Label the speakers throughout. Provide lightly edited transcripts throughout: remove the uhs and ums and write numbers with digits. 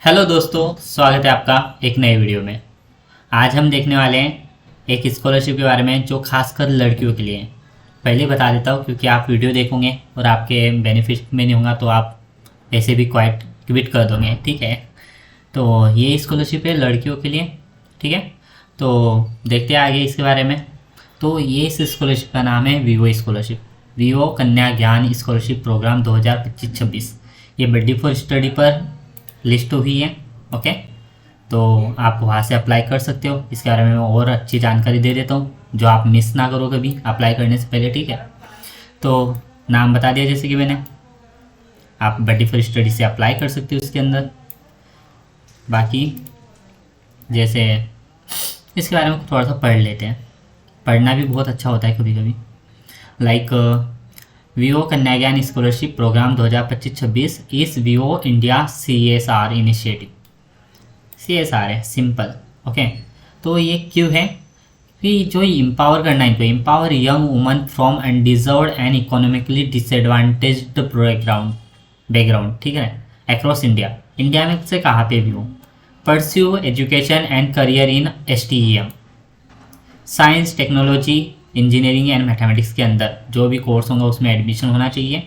Speaker 1: Hello दोस्तों, स्वागत है आपका एक नए वीडियो में। आज हम देखने वाले हैं एक स्कॉलरशिप के बारे में जो खासकर लड़कियों के लिए है। पहले बता देता हूँ क्योंकि आप वीडियो देखोगे और आपके बेनिफिट में नहीं होगा तो आप ऐसे भी क्विट कर दोगे, ठीक है। तो ये स्कॉलरशिप है लड़कियों के लिए, ठीक है। तो देखते हैं आगे इसके बारे में। तो ये इस स्कॉलरशिप का नाम है वीवो स्कॉलरशिप, वीवो कन्या ज्ञान स्कॉलरशिप प्रोग्राम 2025-26। ये बड्डी फॉर स्टडी पर लिस्ट हुई है, ओके। तो आप वहाँ से अप्लाई कर सकते हो। इसके बारे में मैं और अच्छी जानकारी दे देता हूँ जो आप मिस ना करो कभी अप्लाई करने से पहले, ठीक है। तो नाम बता दिया जैसे कि मैंने, आप बड्डी फॉर स्टडी से अप्लाई कर सकते हो उसके अंदर। बाकी जैसे इसके बारे में थोड़ा सा पढ़ लेते हैं। पढ़ना भी बहुत अच्छा होता है कभी कभी। लाइक वीवो कन्या ज्ञान स्कॉलरशिप प्रोग्राम 2025-26 इस Vivo India CSR initiative. CSR है सिंपल, ओके। तो ये क्यों है कि जो एम्पावर करना है इनको, empower young women from underserved and economically disadvantaged background, ठीक है, अक्रॉस इंडिया में से कहाँ पे भी हो, pursue education and career in STEM, science technology engineering and mathematics के अंदर जो भी कोर्स होगा उसमें एडमिशन होना चाहिए।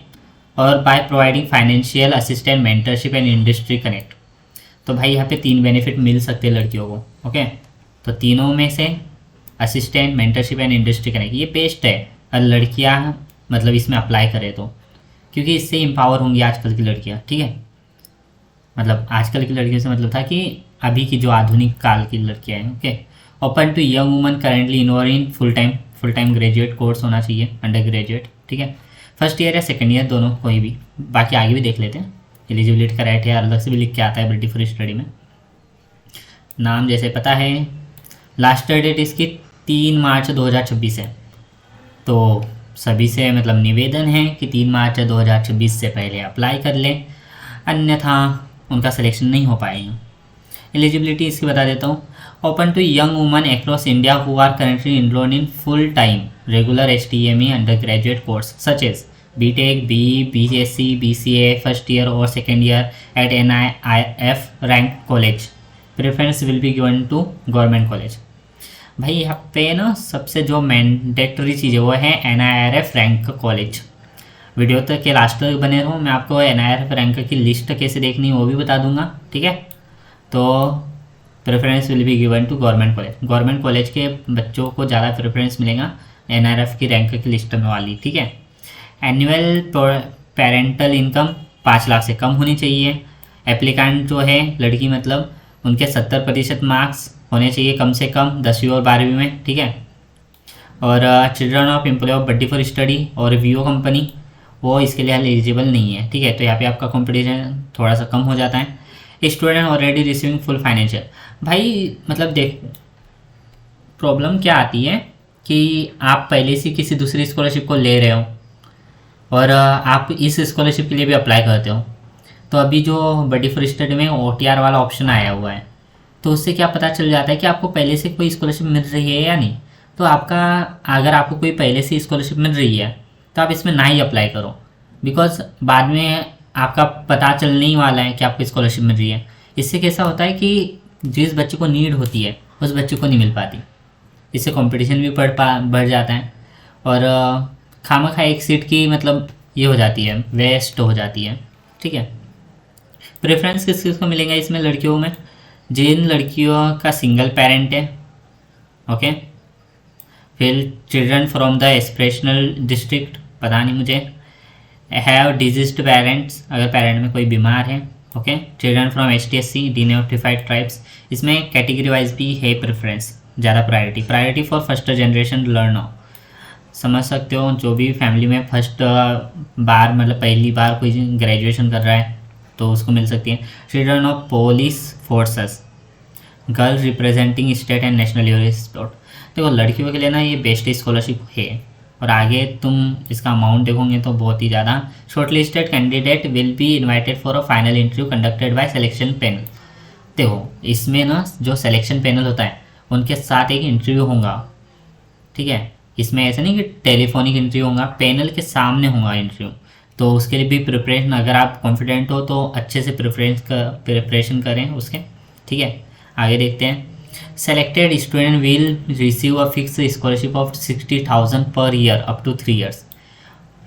Speaker 1: और by providing financial assistant, mentorship and industry connect. तो भाई यहाँ पे 3 बेनिफिट मिल सकते हैं लड़कियों को, ओके। तो तीनों में से assistant, mentorship and industry connect ये बेस्ट है और लड़कियाँ मतलब इसमें अप्लाई करें तो, क्योंकि इससे एम्पावर होंगी आजकल की लड़कियाँ, ठीक है। मतलब आजकल की लड़कियों से मतलब था कि अभी की जो आधुनिक काल की लड़कियाँ हैं, okay. Open to young woman currently enroll in full time graduate course होना चाहिए, अंडर ग्रेजुएट, ठीक है। फर्स्ट ईयर या सेकंड ईयर दोनों, कोई भी। बाकी आगे भी देख लेते हैं। एलिजिबिलिटी क्राइटेरिया अलग से भी लिख के आता है बड्डी फॉर स्टडी में। नाम जैसे पता है, लास्ट डेट इसकी 3 मार्च 2026 है। तो सभी से मतलब निवेदन है कि 3 मार्च 2026 से पहले अप्लाई कर लें, अन्यथा उनका सिलेक्शन नहीं हो पाएगा। एलिजिबिलिटी इसकी बता देता हूँ। Open to young women across India who are currently enrolled in full time regular STEM undergraduate course such as BTech, BE, BSc, BCA first year और second year at NIIF rank college. Preference will be given to government college. भाई यहाँ पे ना सबसे जो mandatory चीज़ है वो है NIRF रैंक कॉलेज। वीडियो तक के लास्ट तक बने रहो, मैं आपको NIRF रैंक की लिस्ट कैसे देखनी है वो भी बता दूंगा, ठीक है। तो preference will be given to government college के बच्चों को ज़्यादा प्रेफरेंस मिलेगा NIRF की रैंक की लिस्ट में वाली, ठीक है। एनुअल पेरेंटल इनकम 5 लाख से कम होनी चाहिए। एप्लीकेंट जो है लड़की मतलब उनके 70% मार्क्स होने चाहिए कम से कम 10वीं और 12वीं में, ठीक है। और children of employ of buddy for study और वीओ कंपनी वो इसके लिए एलिजिबल नहीं है, ठीक है। तो यहाँ पे आपका कंपटीशन थोड़ा सा कम हो जाता है। Student already receiving full financial. भाई मतलब देख प्रॉब्लम क्या आती है कि आप पहले से किसी दूसरी स्कॉलरशिप को ले रहे हो और आप इस स्कॉलरशिप के लिए भी अप्लाई करते हो, तो अभी जो बड्डी फॉर स्टडी में OTR वाला ऑप्शन आया हुआ है, तो उससे क्या पता चल जाता है कि आपको पहले से कोई स्कॉलरशिप मिल रही है या नहीं। तो आपका अगर आपको कोई पहले से स्कॉलरशिप मिल रही है तो आप इसमें ना ही अप्लाई करो, बिकॉज बाद में आपका पता चलने ही वाला है कि आपको स्कॉलरशिप मिल रही है। इससे कैसा होता है कि जिस बच्चे को नीड होती है उस बच्चे को नहीं मिल पाती। इससे कंपटीशन भी बढ़ जाता है और खामखा एक सीट की मतलब ये हो जाती है, वेस्ट हो जाती है, ठीक है। प्रेफरेंस किस किस को मिलेगा इसमें लड़कियों में, जिन लड़कियों का सिंगल पेरेंट है, ओके। फिर children from the aspirational district, पता नहीं मुझे, हैव डिजीज्ड पेरेंट्स, अगर पेरेंट में कोई बीमार है, okay. Children from STSC denotified tribes, इसमें कैटेगरी वाइज भी है प्रेफरेंस, ज़्यादा priority for first generation learner. समझ सकते हो जो भी फैमिली में फर्स्ट बार मतलब पहली बार कोई ग्रेजुएशन कर रहा है तो उसको मिल सकती है। Children of police forces, girl representing state and national university sport. देखो लड़कियों के लिए ना ये बेस्ट स्कॉलरशिप है और आगे तुम इसका अमाउंट देखोगे तो बहुत ही ज़्यादा। Shortlisted candidate will be invited for a final interview conducted by selection panel. देखो इसमें ना जो सिलेक्शन पैनल होता है उनके साथ एक इंटरव्यू होगा, ठीक है। इसमें ऐसा नहीं कि टेलीफोनिक इंटरव्यू होगा, पैनल के सामने होगा इंटरव्यू, तो उसके लिए भी प्रिपरेशन, अगर आप कॉन्फिडेंट हो तो अच्छे से प्रिपरेशन करें उसके, ठीक है। आगे देखते हैं। Selected student will receive a fix scholarship of 60,000 per year up to 3 years.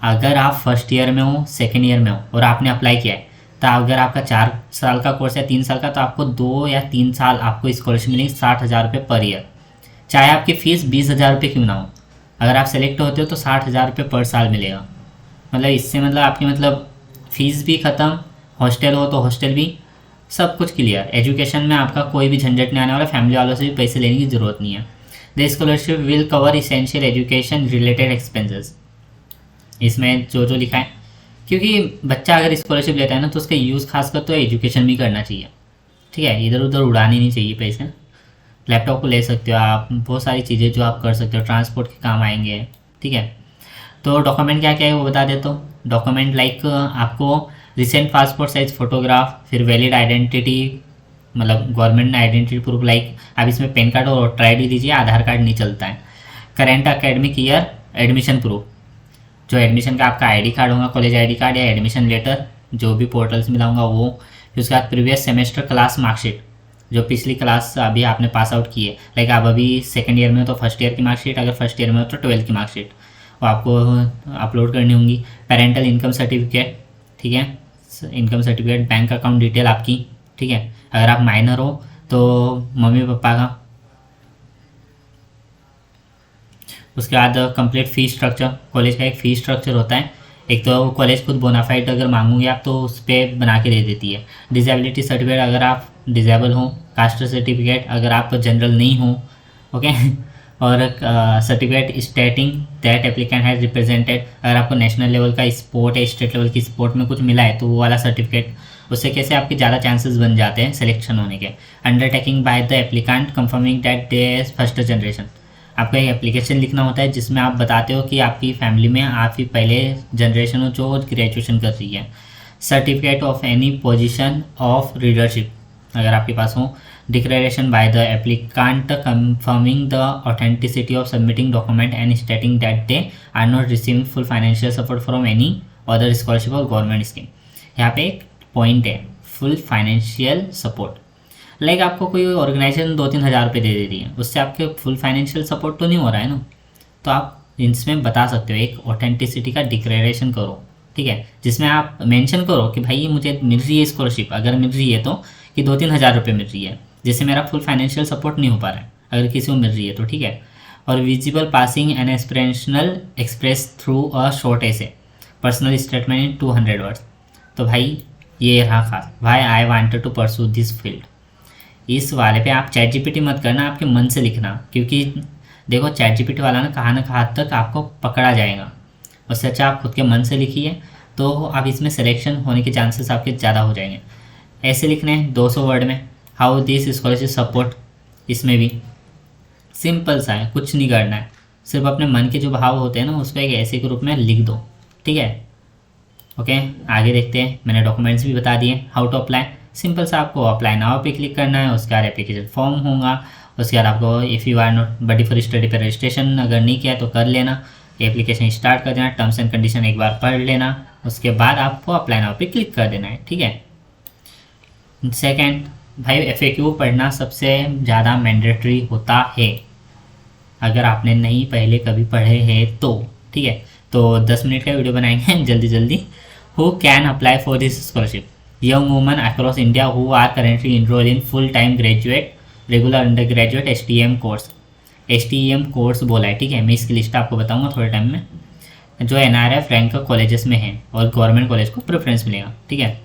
Speaker 1: अगर आप फर्स्ट ईयर में हो, सेकेंड ईयर में हो और आपने अप्लाई किया है, तो अगर आपका 4 साल का कोर्स है, 3 साल का, तो आपको 2 या 3 साल आपको स्कॉलरशिप मिलेगी 60,000 रुपये पर ईयर, चाहे आपकी फ़ीस 20,000 रुपये क्यों ना हो। अगर आप सेलेक्ट होते हो तो 60,000 रुपये पर साल मिलेगा। मतलब इससे मतलब आपकी मतलब फ़ीस भी ख़त्म, हॉस्टल हो तो हॉस्टल भी, सब कुछ क्लियर। एजुकेशन में आपका कोई भी झंझट नहीं आने वाला, फैमिली वालों से भी पैसे लेने की ज़रूरत नहीं है। The scholarship will cover essential education related expenses. इसमें जो जो लिखा है, क्योंकि बच्चा अगर स्कॉलरशिप लेता है ना तो उसका यूज़ खासकर तो एजुकेशन भी करना चाहिए, ठीक है। इधर उधर उड़ानी नहीं चाहिए पैसे। लैपटॉप को ले सकते हो आप, बहुत सारी चीज़ें जो आप कर सकते हो, ट्रांसपोर्ट के काम आएंगे, ठीक है। तो डॉक्यूमेंट क्या क्या है वो बता देता हूँ। डॉक्यूमेंट लाइक आपको रिसेंट पासपोर्ट साइज फ़ोटोग्राफ, फिर वैलिड आइडेंटिटी, मतलब गवर्नमेंट आइडेंटिटी प्रूफ, लाइक आप इसमें पैन कार्ड और वोटर ID दीजिए, आधार कार्ड नहीं चलता है। Current academic year admission proof, जो एडमिशन का आपका ID कार्ड होगा, कॉलेज ID कार्ड या एडमिशन लेटर जो भी पोर्टल से मिला होगा वो। फिर उसके बाद प्रीवियस सेमेस्टर क्लास मार्कशीट, जो पिछली क्लास अभी आपने पास आउट की है, लाइक आप अभी सेकेंड ईयर में हो तो फर्स्ट ईयर की मार्कशीट, अगर फर्स्ट ईयर में हो तो 12th की मार्कशीट वो आपको अपलोड करनी होंगी। पेरेंटल इनकम सर्टिफिकेट, ठीक है, income certificate, bank account detail आपकी, ठीक है। अगर आप माइनर हो तो मम्मी पापा का। उसके बाद कंप्लीट फी स्ट्रक्चर, कॉलेज का एक फ़ी स्ट्रक्चर होता है। एक तो कॉलेज खुद बोनाफाइड अगर मांगोगे आप तो उस पर बना के दे देती है। डिसेबिलिटी सर्टिफिकेट अगर आप डिसेबल हो, कास्ट सर्टिफिकेट अगर आप जनरल नहीं हो, ओके। और certificate stating that applicant has represented, अगर आपको नेशनल लेवल का स्पोर्ट या स्टेट लेवल की स्पोर्ट में कुछ मिला है तो वो वाला सर्टिफिकेट, उससे कैसे आपके ज़्यादा चांसेस बन जाते हैं सिलेक्शन होने के। Undertaking by the applicant confirming that they first generation, आपका एक एप्लीकेशन लिखना होता है जिसमें आप बताते हो कि आपकी फैमिली में आप ही पहले जनरेशन हो जो ग्रेजुएशन कर रही है। Certificate of any position of readership अगर आपके पास हो। Declaration by the applicant confirming the authenticity of submitting document and stating that they are not receiving full financial support from any other scholarship और government scheme. यहाँ पे एक point है, full financial support, like आपको कोई organisation 2-3 हज़ार रुपये दे रही है, उससे आपके फुल फाइनेंशियल सपोर्ट तो नहीं हो रहा है ना। तो आप इसमें बता सकते हो, एक ऑथेंटिसिटी का डिक्लेरेशन करो, ठीक है, जिसमें आप मेंशन करो कि भाई मुझे मिल रही है स्कॉलरशिप, अगर मिल रही है तो कि 2-3 हज़ार रुपये मिल रही है, जिससे मेरा फुल फाइनेंशियल सपोर्ट नहीं हो पा रहा है, अगर किसी को मिल रही है तो, ठीक है। और visible passing an aspirational express through a short essay, personal statement in 200 words. तो भाई ये रहा खास, भाई I wanted to pursue this field. इस वाले पे आप चैट जीपीटी मत करना, आपके मन से लिखना, क्योंकि देखो चैट जीपीटी वाला ना कहाँ तक आपको पकड़ा जाएगा। उससे अच्छा आप खुद के मन से लिखिए, तो आप इसमें सिलेक्शन होने के चांसेस आपके ज़्यादा हो जाएंगे। ऐसे लिखने हैं 200 वर्ड में, हाउ दिस स्कॉलरशिप सपोर्ट, इसमें भी सिंपल सा है, कुछ नहीं करना है, सिर्फ अपने मन के जो भाव होते हैं ना उसको एक ऐसे के रूप में लिख दो, ठीक है। ओके, आगे देखते हैं। मैंने डॉक्यूमेंट्स भी बता दिए। हाउ टू अप्लाई, सिंपल सा आपको अप्लाई नाउ पे क्लिक करना है, उसके बाद एप्लीकेशन फॉर्म होगा, उसके बाद आपको if you are not buddy for study पर रजिस्ट्रेशन अगर नहीं किया तो कर लेना, एप्लीकेशन स्टार्ट कर देना, टर्म्स एंड कंडीशन एक बार पढ़ लेना, उसके बाद आपको अप्लाई नाउ पे क्लिक कर देना है, ठीक है। सेकेंड, भाई FAQ पढ़ना सबसे ज़्यादा मैंडेटरी होता है, अगर आपने नहीं पहले कभी पढ़े हैं तो, ठीक है। तो 10 मिनट का वीडियो बनाएंगे जल्दी जल्दी। Who can apply for this scholarship, young women across India who are currently enrolled in full-time graduate, regular undergraduate STEM course, STEM course बोला है, ठीक है। मैं इसकी लिस्ट आपको बताऊंगा थोड़े टाइम में, जो NRF रैंक कॉलेजेस में है और गवर्नमेंट कॉलेज को प्रेफरेंस मिलेगा, ठीक है।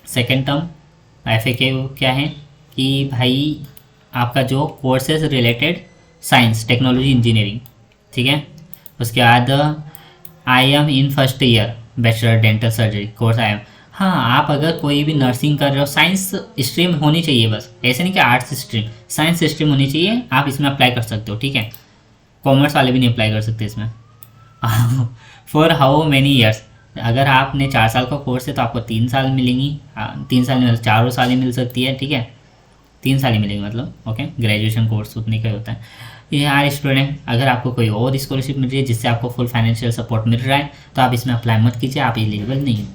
Speaker 1: सेकेंड टर्म FAQ क्या है कि भाई आपका जो courses related science technology engineering, ठीक है। उसके बाद I am in first year bachelor dental surgery course I am, हाँ आप अगर कोई भी नर्सिंग कर रहे हो, साइंस स्ट्रीम होनी चाहिए बस, ऐसे नहीं कि आर्ट्स स्ट्रीम, साइंस स्ट्रीम होनी चाहिए, आप इसमें अप्लाई कर सकते हो, ठीक है। कॉमर्स वाले भी नहीं अप्लाई कर सकते इसमें। फॉर हाउ मैनी ईयर्स, अगर आपने 4 साल का कोर्स है तो आपको 3 साल मिलेंगी, 3 साल में 4 साल ही मिल सकती है, ठीक है, 3 साल ही मिलेगी मतलब, ओके। ग्रेजुएशन कोर्स उतने का होता है। ये यार स्टूडेंट, अगर आपको कोई और स्कॉलरशिप मिल रही है जिससे आपको फुल फाइनेंशियल सपोर्ट मिल रहा है तो आप इसमें अप्लाई मत कीजिए, आप एलिजिबल नहीं हो।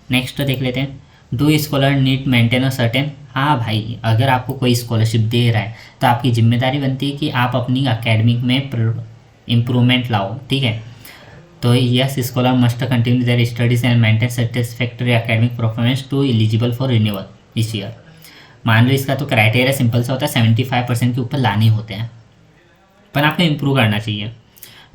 Speaker 1: नेक्स्ट देख लेते हैं, do scholar need maintain a certain. हाँ भाई, अगर आपको कोई स्कॉलरशिप दे रहा है तो आपकी जिम्मेदारी बनती है कि आप अपनी अकेडमिक में इम्प्रूवमेंट लाओ, ठीक है। तो yes, scholar must continue their studies and maintain satisfactory academic performance to eligible for renewal इस ईयर। मान लो इसका तो क्राइटेरिया सिंपल सा होता है, 75% के ऊपर लाने होते हैं, पर आपको इम्प्रूव करना चाहिए।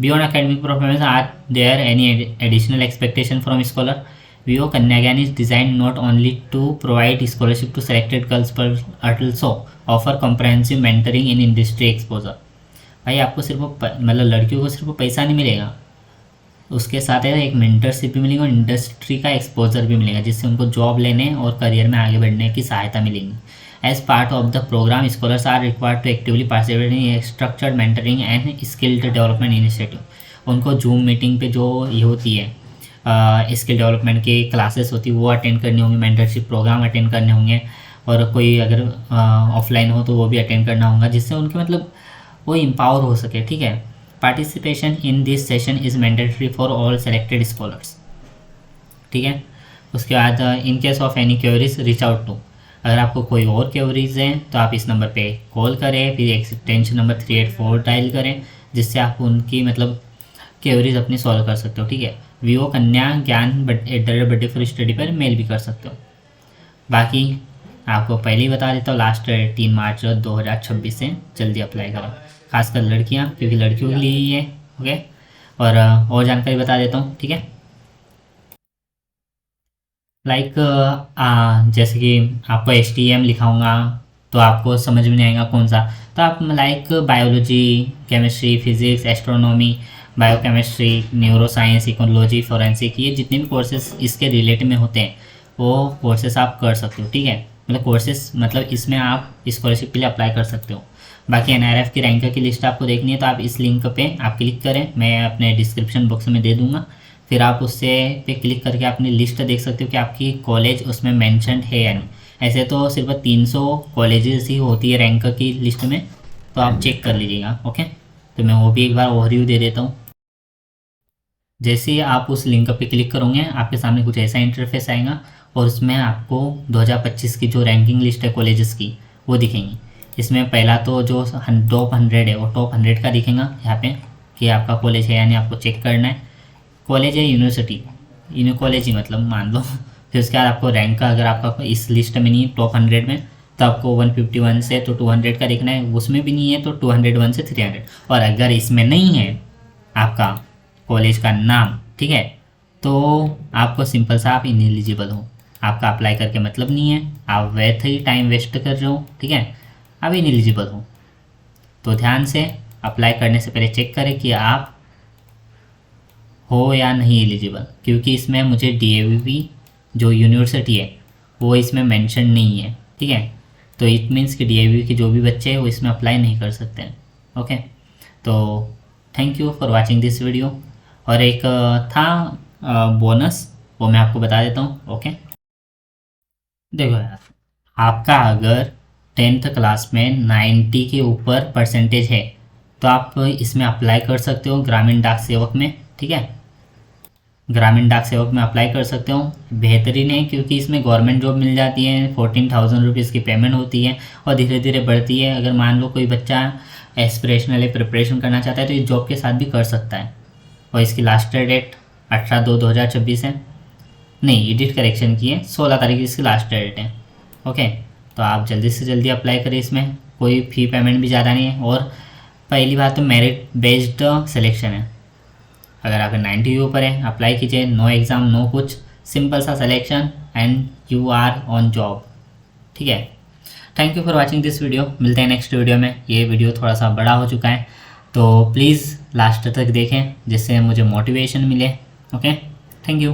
Speaker 1: Beyond academic performance, are there any additional expectation from scholar? VO Kanya Gyan is designed not only to provide scholarship to selected girls but also offer comprehensive mentoring in industry exposure। भाई आपको सिर्फ मतलब लड़कियों को सिर्फ पैसा नहीं मिलेगा, उसके साथ है एक मेंटरशिप भी मिलेगी और इंडस्ट्री का एक्सपोजर भी मिलेगा, जिससे उनको जॉब लेने और करियर में आगे बढ़ने की सहायता मिलेगी। As part of the program scholars are required to actively participate in structured mentoring and skilled development initiative. उनको जूम मीटिंग पे जो ये होती है स्किल डेवलपमेंट की क्लासेस होती है वो अटेंड करनी होंगी, मेंटरशिप प्रोग्राम अटेंड करने होंगे, और कोई अगर ऑफलाइन हो तो वो भी अटेंड करना होगा, जिससे उनके मतलब वो एम्पावर हो सके, ठीक है। Participation in this session is mandatory for all selected scholars, ठीक है। उसके बाद in case of any queries reach out to. अगर आपको कोई और क्वेरीज हैं तो आप इस नंबर पे कॉल करें, फिर एक्सटेंशन नंबर 384 डायल करें, जिससे आप उनकी मतलब क्वेरीज अपनी सॉल्व कर सकते हो, ठीक है। VO कन्या ज्ञान बर्थडे फॉर स्टडी पर मेल भी कर सकते हो। बाकी आपको पहले ही बता देता हूँ, लास्ट 3 मार्च 2026 से जल्दी अप्लाई करो, खासकर लड़कियाँ, क्योंकि लड़कियों के लिए ही है, ओके। और जानकारी बता देता हूँ, ठीक है। लाइक जैसे कि आपको STEM लिखाऊंगा तो आपको समझ में नहीं आएगा कौन सा, तो आप like biology, chemistry, physics, astronomy, biochemistry, neuro science, ecology, forensic, ये जितने भी कोर्सेज इसके रिलेटेड में होते हैं वो कोर्सेज आप कर सकते हो, ठीक है। मतलब कोर्सेज मतलब इसमें आप स्कॉलरशिप के लिए अप्लाई कर सकते हो। बाकी NRF की रैंक की लिस्ट आपको देखनी है तो आप इस लिंक पे आप क्लिक करें, मैं अपने डिस्क्रिप्शन बॉक्स में दे दूँगा, फिर आप उससे पे क्लिक करके अपनी लिस्ट देख सकते हो कि आपकी कॉलेज उसमें मैंशनड है या नहीं। ऐसे तो सिर्फ 300 कॉलेजेस ही होती है रैंक की लिस्ट में, तो आप चेक कर लीजिएगा, ओके। तो मैं वो भी एक बार ओवरव्यू दे देता हूँ। जैसे ही आप उस लिंक पे क्लिक करोगे आपके सामने कुछ ऐसा इंटरफेस आएगा और उसमें आपको 2025 की जो रैंकिंग लिस्ट है कॉलेजेस की वो दिखेंगी। इसमें पहला तो जो टॉप 100 है वो टॉप 100 का दिखेगा यहाँ पे कि आपका कॉलेज है यानी आपको चेक करना है। कॉलेज है यूनिवर्सिटी, कॉलेज ही मतलब मान लो। फिर उसके बाद आपको रैंक का, अगर आपका इस लिस्ट में नहीं है टॉप 100 में तो आपको 151 से तो 200 का देखना है, उसमें भी नहीं है तो 201 से 300। और अगर इसमें नहीं है आपका कॉलेज का नाम, ठीक है, तो आपको सिंपल सा आप इनएलिजिबल हो, आपका अप्लाई करके मतलब नहीं है, आप वैसे ही टाइम वेस्ट कर रहे हो, ठीक है, आप इनएलिजिबल हो। तो ध्यान से अप्लाई करने से पहले चेक करें कि आप हो या नहीं एलिजिबल, क्योंकि इसमें मुझे DAVP जो यूनिवर्सिटी है वो इसमें मेंशन नहीं है, ठीक है। तो इट मीन्स कि DAVP के जो भी बच्चे हैं वो इसमें अप्लाई नहीं कर सकते हैं, ओके। तो thank you for watching this video. और एक था बोनस, वो मैं आपको बता देता हूँ, ओके। देखो यार, आपका अगर 10th क्लास में 90 के ऊपर परसेंटेज है तो आप इसमें अप्लाई कर सकते हो ग्रामीण डाक सेवक में, ठीक है। ग्रामीण डाक सेवक में अप्लाई कर सकते हो, बेहतरीन है क्योंकि इसमें गवर्नमेंट जॉब मिल जाती है, 14,000 रुपीज़ की पेमेंट होती है और धीरे धीरे बढ़ती है। अगर मान लो कोई बच्चा एस्पिरेशनली प्रिपरेशन करना चाहता है तो इस जॉब के साथ भी कर सकता है। और इसकी लास्ट डेट 18/2/2026 है, नहीं एडिट करेक्शन की है, 16 तारीख इसकी लास्ट डेट है, ओके। तो आप जल्दी से जल्दी अप्लाई करें, इसमें कोई फ़ी पेमेंट भी ज़्यादा नहीं है। और पहली बात तो मेरिट बेस्ड सिलेक्शन है, अगर आपके 90 के ऊपर है अप्लाई कीजिए, नो एग्ज़ाम नो कुछ, सिंपल सा selection and you are on job, ठीक है। Thank you for watching this video, मिलते हैं नेक्स्ट वीडियो में। ये वीडियो थोड़ा सा बड़ा हो चुका है तो प्लीज़ लास्ट तक देखें जिससे मुझे मोटिवेशन मिले, ओके। Thank you.